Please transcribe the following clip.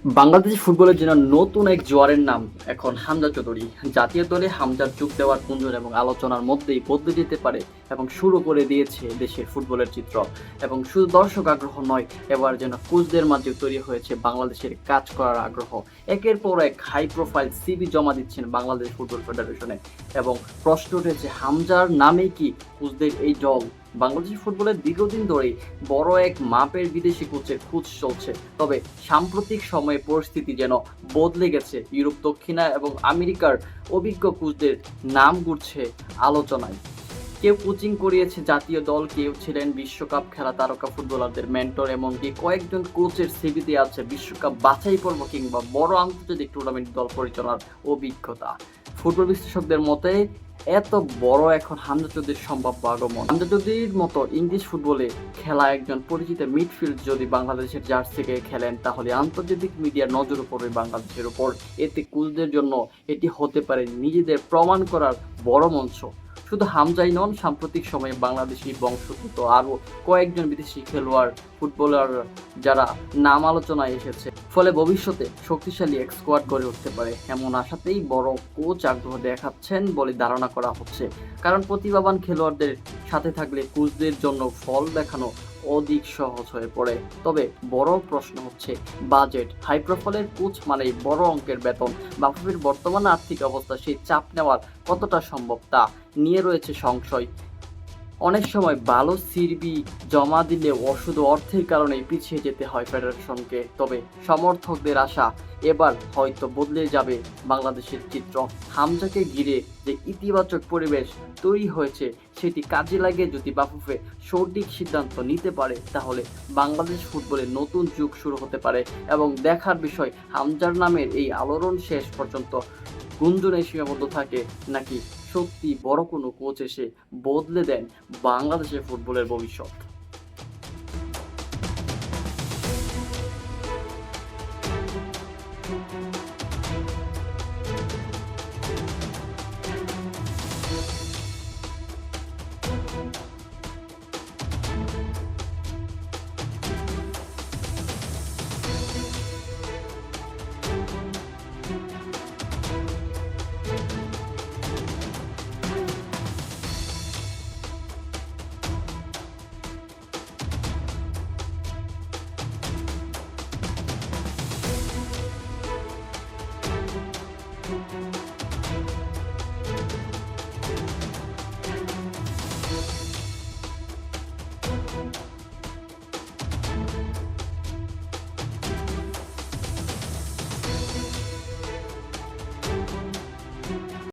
বাংলাদেশ ফুটবলের জন্য নতুন এক জোয়ারের নাম এখন হামজা চৌধুরী। জাতীয় দলে হামজার যোগ দেওয়ার গুঞ্জন এবং আলোচনার মধ্যেই বদলে যেতে পারে এবং শুরু করে দিয়েছে দেশের ফুটবলের চিত্র। এবং শুধু দর্শক আগ্রহ নয়, এবার যেন কোচদের মাঝে তৈরি হয়েছে বাংলাদেশের কাজ করার আগ্রহ। একের পর এক হাই প্রোফাইল সিভি জমা দিচ্ছেন বাংলাদেশ ফুটবল ফেডারেশনে এবং প্রশ্ন উঠেছে, হামজার নামে কি কোচদের এই দল? বাংলাদেশ ফুটবলের দীর্ঘদিন ধরেই বড় এক মাপের বিদেশি কোচের খোঁজ চলছে। তবে সাম্প্রতিক সময়ে পরিস্থিতি যেন বদলে গেছে। ইউরোপ, দক্ষিণা এবং আমেরিকার অভিজ্ঞ কোচদের নাম ঘুরছে আলোচনায়। কেউ কোচিং করিয়েছে জাতীয় দল, কেউ ছিলেন বিশ্বকাপ খেলা তারকা ফুটবলারদের মেন্টর, এমনকি কয়েকজন কোচের সিভিতে আছে বিশ্বকাপ বাছাই পর্ব কিংবা বড় আন্তর্জাতিক টুর্নামেন্ট দল পরিচালনার অভিজ্ঞতা। ফুটবল বিশ্লেষকদের মতে এত বড় এখন হামজা চৌধুরীর সম্ভাব্য আগমন। হামজা চৌধুরীর মতো ইংলিশ ফুটবলে খেলা একজন পরিচিত মিডফিল্ড যদি বাংলাদেশের জার্সিকে খেলেন, তাহলে আন্তর্জাতিক মিডিয়ার নজর পড়বে বাংলাদেশের উপর। এতে কোচদের জন্য এটি হতে পারে নিজেদের প্রমাণ করার বড় মঞ্চ। শুধু হামজাই নন, সাম্প্রতিক সময়ে বাংলাদেশি বংশোদ্ভূত আরও কয়েকজন বিদেশি খেলোয়াড়, ফুটবলার যারা নাম আলোচনায় এসেছে। ফলে ভবিষ্যতে শক্তিশালী এক স্কোয়াড গড়ে উঠতে পারে, এমন আশাতেই বড় কোচ আগ্রহ দেখাচ্ছেন বলে ধারণা করা হচ্ছে। কারণ প্রতিভাবান খেলোয়াড়দের সাথে থাকলে কোচদের জন্য ফল দেখানো অধিক সহজ হয়ে পড়ে। তবে বড় প্রশ্ন হচ্ছে বাজেট। হাই প্রোফাইলের কোচ মানেই বড় অঙ্কের বেতন। বাফুফের বর্তমান আর্থিক অবস্থা সেই চাপ নেওয়ার কতটা সম্ভব তা নিয়ে রয়েছে সংশয়। অনেক সময় ভালো সিভি জমা দিলেও শুধু অর্থের কারণেই পিছিয়ে যেতে হয় ফেডারেশনকে। তবে সমর্থকদের আশা, এবার হয়তো বদলে যাবে বাংলাদেশের চিত্র। হামজাকে ঘিরে যে ইতিবাচক পরিবেশ তৈরি হয়েছে, সেটি কাজে লাগে যদি বাফুফে সঠিক সিদ্ধান্ত নিতে পারে, তাহলে বাংলাদেশ ফুটবলে নতুন যুগ শুরু হতে পারে। এবং দেখার বিষয়, হামজার নামের এই আলোড়ন শেষ পর্যন্ত গুঞ্জনে সীমাবদ্ধ থাকে, নাকি সত্যি বড় কোনো কোচ এসে বদলে দেন বাংলাদেশের ফুটবলের ভবিষ্যৎ।